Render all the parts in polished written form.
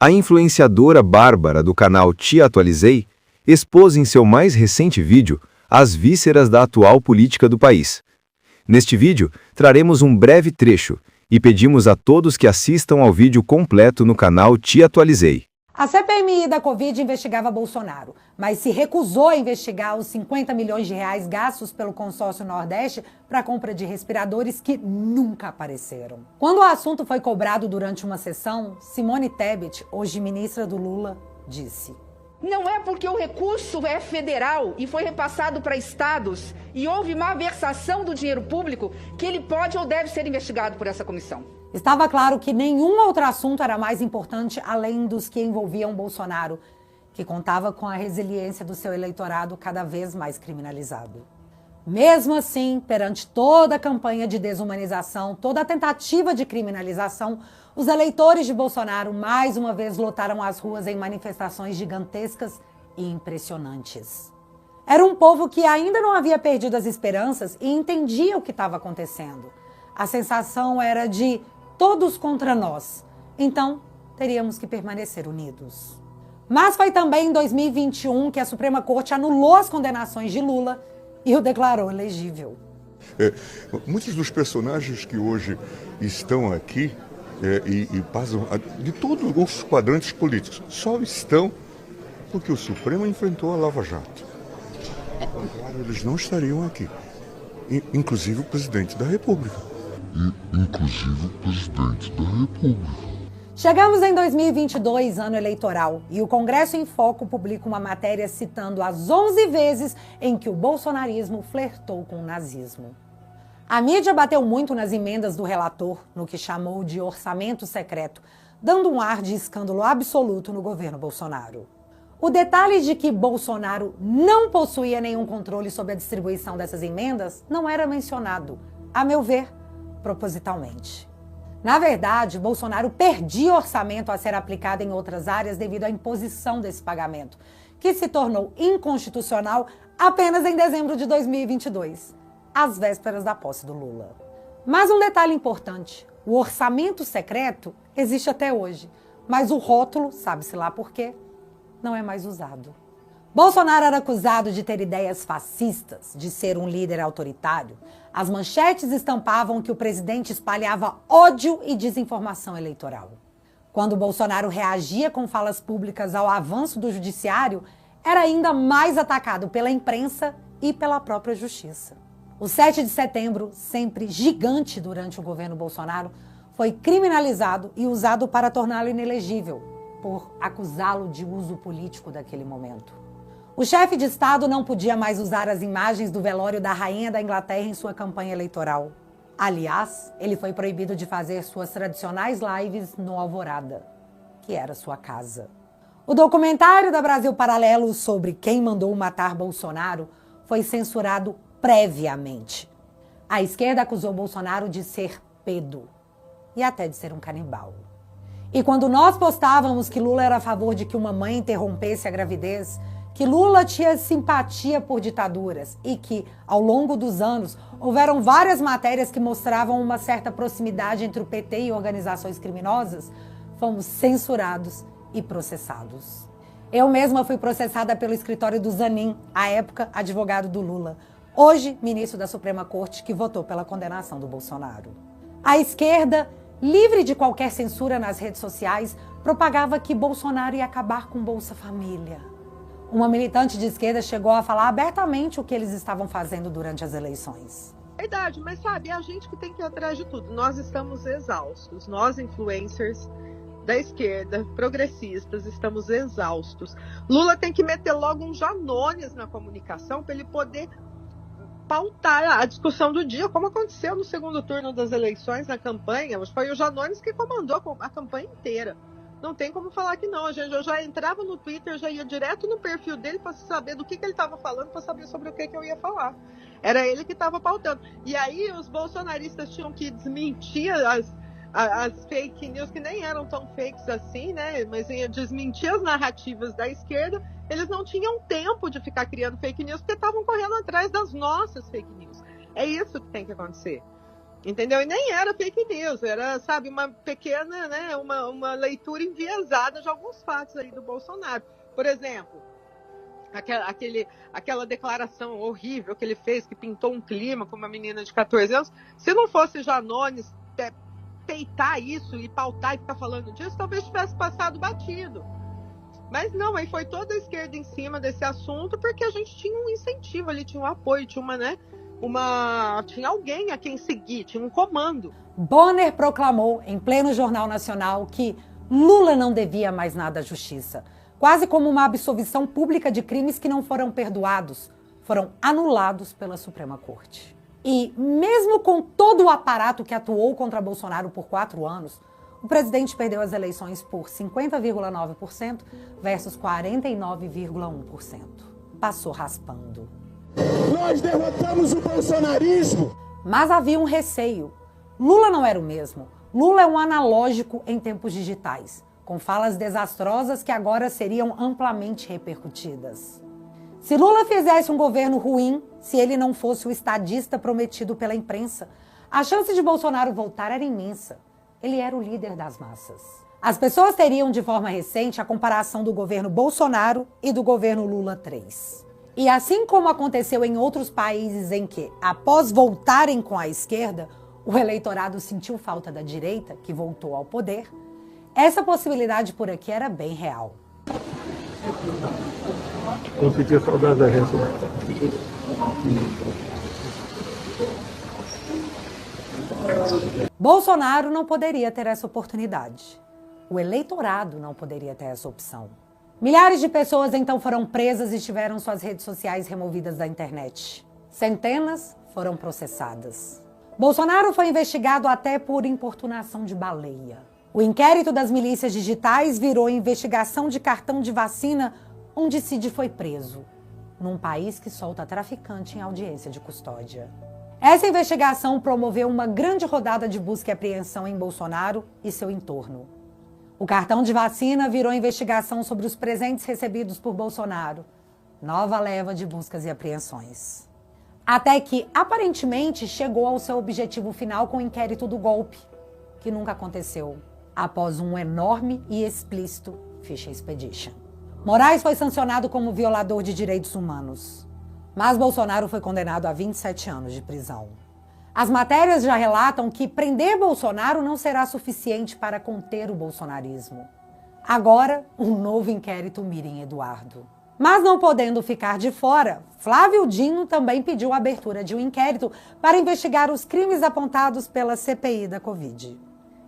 A influenciadora Bárbara do canal Te Atualizei expôs em seu mais recente vídeo as vísceras da atual política do país. Neste vídeo, traremos um breve trecho e pedimos a todos que assistam ao vídeo completo no canal Te Atualizei. A CPMI da Covid investigava Bolsonaro, mas se recusou a investigar os 50 milhões de reais gastos pelo consórcio Nordeste para a compra de respiradores que nunca apareceram. Quando o assunto foi cobrado durante uma sessão, Simone Tebet, hoje ministra do Lula, disse: "Não é porque o recurso é federal e foi repassado para estados e houve malversação do dinheiro público que ele pode ou deve ser investigado por essa comissão." Estava claro que nenhum outro assunto era mais importante além dos que envolviam Bolsonaro, que contava com a resiliência do seu eleitorado cada vez mais criminalizado. Mesmo assim, perante toda a campanha de desumanização, toda a tentativa de criminalização, os eleitores de Bolsonaro mais uma vez lotaram as ruas em manifestações gigantescas e impressionantes. Era um povo que ainda não havia perdido as esperanças e entendia o que estava acontecendo. A sensação era de todos contra nós, então teríamos que permanecer unidos. Mas foi também em 2021 que a Suprema Corte anulou as condenações de Lula e o declarou elegível. Muitos dos personagens que hoje estão aqui e passam de todos os quadrantes políticos só estão porque o Supremo enfrentou a Lava Jato. Claro, eles não estariam aqui, inclusive o presidente da República. Chegamos em 2022, ano eleitoral, e o Congresso em Foco publica uma matéria citando as 11 vezes em que o bolsonarismo flertou com o nazismo. A mídia bateu muito nas emendas do relator, no que chamou de orçamento secreto, dando um ar de escândalo absoluto no governo Bolsonaro. O detalhe de que Bolsonaro não possuía nenhum controle sobre a distribuição dessas emendas não era mencionado, a meu ver, propositalmente. Na verdade, Bolsonaro perdia orçamento a ser aplicado em outras áreas devido à imposição desse pagamento, que se tornou inconstitucional apenas em dezembro de 2022, às vésperas da posse do Lula. Mas um detalhe importante, o orçamento secreto existe até hoje, mas o rótulo, sabe-se lá por quê, não é mais usado. Bolsonaro era acusado de ter ideias fascistas, de ser um líder autoritário. As manchetes estampavam que o presidente espalhava ódio e desinformação eleitoral. Quando Bolsonaro reagia com falas públicas ao avanço do judiciário, era ainda mais atacado pela imprensa e pela própria justiça. O 7 de setembro, sempre gigante durante o governo Bolsonaro, foi criminalizado e usado para torná-lo inelegível, por acusá-lo de uso político daquele momento. O chefe de Estado não podia mais usar as imagens do velório da rainha da Inglaterra em sua campanha eleitoral. Aliás, ele foi proibido de fazer suas tradicionais lives no Alvorada, que era sua casa. O documentário da Brasil Paralelo sobre quem mandou matar Bolsonaro foi censurado previamente. A esquerda acusou Bolsonaro de ser pedo e até de ser um canibal. E quando nós postávamos que Lula era a favor de que uma mãe interrompesse a gravidez, que Lula tinha simpatia por ditaduras e que, ao longo dos anos, houveram várias matérias que mostravam uma certa proximidade entre o PT e organizações criminosas, fomos censurados e processados. Eu mesma fui processada pelo escritório do Zanin, à época advogado do Lula, hoje ministro da Suprema Corte, que votou pela condenação do Bolsonaro. A esquerda, livre de qualquer censura nas redes sociais, propagava que Bolsonaro ia acabar com Bolsa Família. Uma militante de esquerda chegou a falar abertamente o que eles estavam fazendo durante as eleições. Verdade, mas sabe, é a gente que tem que ir atrás de tudo. Nós estamos exaustos, nós influencers da esquerda, progressistas, estamos exaustos. Lula tem que meter logo um Janones na comunicação para ele poder pautar a discussão do dia, como aconteceu no segundo turno das eleições, na campanha. Foi o Janones que comandou a campanha inteira. Não tem como falar que não. Eu já entrava no Twitter, já ia direto no perfil dele para saber do que ele estava falando, para saber sobre o que eu ia falar. Era ele que estava pautando. E aí os bolsonaristas tinham que desmentir as fake news, que nem eram tão fakes assim, né? Mas ia desmentir as narrativas da esquerda. Eles não tinham tempo de ficar criando fake news, porque estavam correndo atrás das nossas fake news. É isso que tem que acontecer. Entendeu? E nem era fake news, era, sabe, uma pequena, né, uma leitura enviesada de alguns fatos aí do Bolsonaro. Por exemplo, aquela declaração horrível que ele fez, que pintou um clima com uma menina de 14 anos. Se não fosse Janones peitar isso e pautar e ficar falando disso, talvez tivesse passado batido. Mas não, aí foi toda a esquerda em cima desse assunto, porque a gente tinha um incentivo ali, tinha um apoio, tinha tinha alguém a quem seguir, tinha um comando. Bonner proclamou em pleno Jornal Nacional que Lula não devia mais nada à justiça, quase como uma absolvição pública de crimes que não foram perdoados, foram anulados pela Suprema Corte. E mesmo com todo o aparato que atuou contra Bolsonaro por 4 anos, o presidente perdeu as eleições por 50,9% versus 49,1%. Passou raspando. Nós derrotamos o bolsonarismo! Mas havia um receio. Lula não era o mesmo. Lula é um analógico em tempos digitais, com falas desastrosas que agora seriam amplamente repercutidas. Se Lula fizesse um governo ruim, se ele não fosse o estadista prometido pela imprensa, a chance de Bolsonaro voltar era imensa. Ele era o líder das massas. As pessoas teriam de forma recente a comparação do governo Bolsonaro e do governo Lula III. E assim como aconteceu em outros países em que, após voltarem com a esquerda, o eleitorado sentiu falta da direita, que voltou ao poder, essa possibilidade por aqui era bem real. Vou sentir saudade da gente. Bolsonaro não poderia ter essa oportunidade. O eleitorado não poderia ter essa opção. Milhares de pessoas então foram presas e tiveram suas redes sociais removidas da internet. Centenas foram processadas. Bolsonaro foi investigado até por importunação de baleia. O inquérito das milícias digitais virou investigação de cartão de vacina, onde Cid foi preso, num país que solta traficante em audiência de custódia. Essa investigação promoveu uma grande rodada de busca e apreensão em Bolsonaro e seu entorno. O cartão de vacina virou investigação sobre os presentes recebidos por Bolsonaro. Nova leva de buscas e apreensões. Até que, aparentemente, chegou ao seu objetivo final com o inquérito do golpe, que nunca aconteceu, após um enorme e explícito Ficha Expedition. Moraes foi sancionado como violador de direitos humanos, mas Bolsonaro foi condenado a 27 anos de prisão. As matérias já relatam que prender Bolsonaro não será suficiente para conter o bolsonarismo. Agora, um novo inquérito mira em Eduardo. Mas não podendo ficar de fora, Flávio Dino também pediu a abertura de um inquérito para investigar os crimes apontados pela CPI da Covid.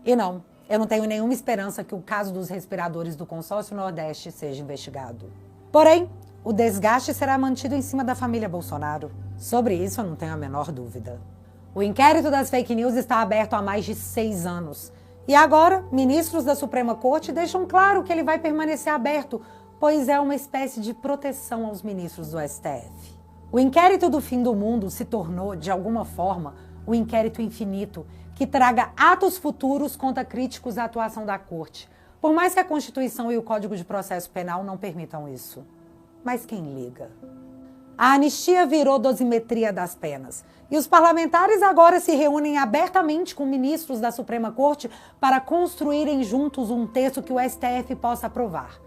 E não, eu não tenho nenhuma esperança que o caso dos respiradores do Consórcio Nordeste seja investigado. Porém, o desgaste será mantido em cima da família Bolsonaro. Sobre isso eu não tenho a menor dúvida. O inquérito das fake news está aberto há mais de 6 anos. E agora, ministros da Suprema Corte deixam claro que ele vai permanecer aberto, pois é uma espécie de proteção aos ministros do STF. O inquérito do fim do mundo se tornou, de alguma forma, o inquérito infinito, que traga atos futuros contra críticos à atuação da Corte, por mais que a Constituição e o Código de Processo Penal não permitam isso. Mas quem liga? A anistia virou dosimetria das penas, e os parlamentares agora se reúnem abertamente com ministros da Suprema Corte para construírem juntos um texto que o STF possa aprovar.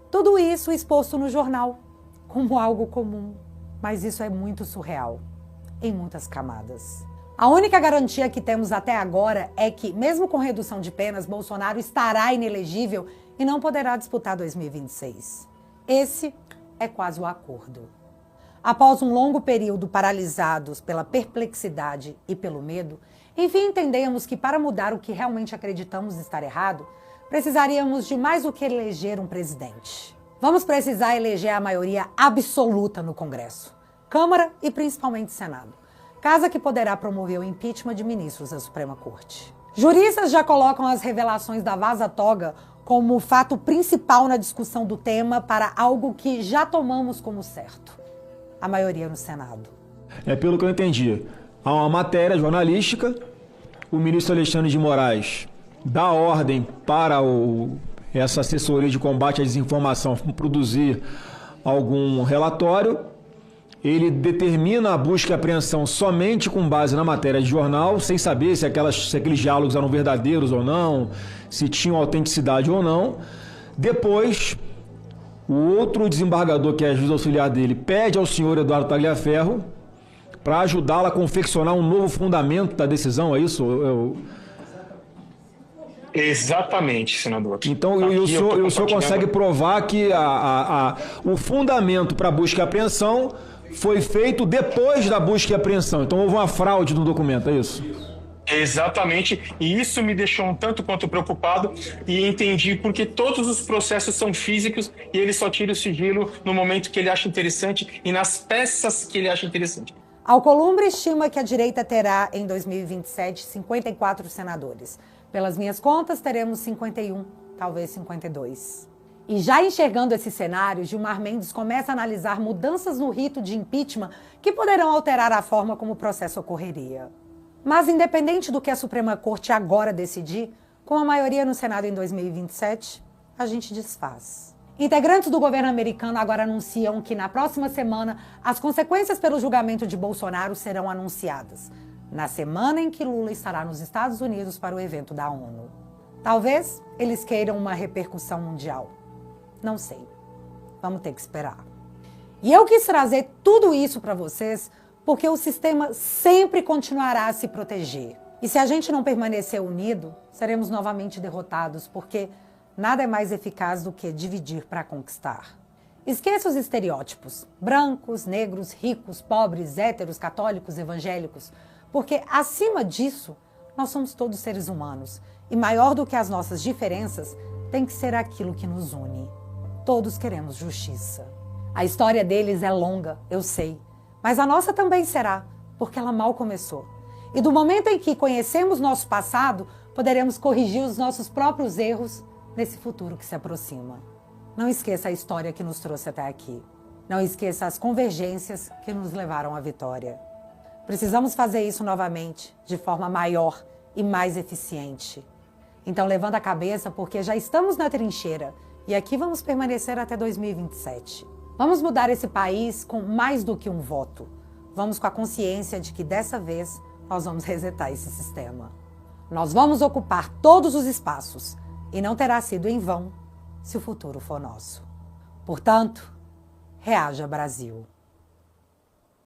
Tudo isso exposto no jornal, como algo comum, mas isso é muito surreal, em muitas camadas. A única garantia que temos até agora é que, mesmo com redução de penas, Bolsonaro estará inelegível e não poderá disputar 2026. Esse é quase o acordo. Após um longo período paralisados pela perplexidade e pelo medo, enfim entendemos que para mudar o que realmente acreditamos estar errado, precisaríamos de mais do que eleger um presidente. Vamos precisar eleger a maioria absoluta no Congresso, Câmara e principalmente Senado, casa que poderá promover o impeachment de ministros da Suprema Corte. Juristas já colocam as revelações da Vaza Toga como o fato principal na discussão do tema para algo que já tomamos como certo: a maioria no Senado. Pelo que eu entendi, há uma matéria jornalística, o ministro Alexandre de Moraes dá ordem para essa assessoria de combate à desinformação produzir algum relatório, ele determina a busca e apreensão somente com base na matéria de jornal, sem saber se aqueles diálogos eram verdadeiros ou não, se tinham autenticidade ou não. Depois, o outro desembargador, que é juiz auxiliar dele, pede ao senhor Eduardo Tagliaferro para ajudá-lo a confeccionar um novo fundamento da decisão, é isso? Exatamente, senador. Então, o senhor consegue provar que o fundamento para a busca e apreensão foi feito depois da busca e apreensão. Então, houve uma fraude no documento, é isso? Exatamente, e isso me deixou um tanto quanto preocupado e entendi porque todos os processos são físicos e ele só tira o sigilo no momento que ele acha interessante e nas peças que ele acha interessante. Alcolumbre estima que a direita terá, em 2027, 54 senadores. Pelas minhas contas, teremos 51, talvez 52. E já enxergando esse cenário, Gilmar Mendes começa a analisar mudanças no rito de impeachment que poderão alterar a forma como o processo ocorreria. Mas, independente do que a Suprema Corte agora decidir, com a maioria no Senado em 2027, a gente desfaz. Integrantes do governo americano agora anunciam que na próxima semana as consequências pelo julgamento de Bolsonaro serão anunciadas, na semana em que Lula estará nos Estados Unidos para o evento da ONU. Talvez eles queiram uma repercussão mundial. Não sei. Vamos ter que esperar. E eu quis trazer tudo isso para vocês porque o sistema sempre continuará a se proteger. E se a gente não permanecer unido, seremos novamente derrotados, porque nada é mais eficaz do que dividir para conquistar. Esqueça os estereótipos, brancos, negros, ricos, pobres, héteros, católicos, evangélicos, porque acima disso, nós somos todos seres humanos, e maior do que as nossas diferenças, tem que ser aquilo que nos une. Todos queremos justiça. A história deles é longa, eu sei, mas a nossa também será, porque ela mal começou. E do momento em que conhecemos nosso passado, poderemos corrigir os nossos próprios erros nesse futuro que se aproxima. Não esqueça a história que nos trouxe até aqui. Não esqueça as convergências que nos levaram à vitória. Precisamos fazer isso novamente, de forma maior e mais eficiente. Então levanta a cabeça, porque já estamos na trincheira e aqui vamos permanecer até 2027. Vamos mudar esse país com mais do que um voto. Vamos com a consciência de que dessa vez nós vamos resetar esse sistema. Nós vamos ocupar todos os espaços e não terá sido em vão se o futuro for nosso. Portanto, reaja, Brasil.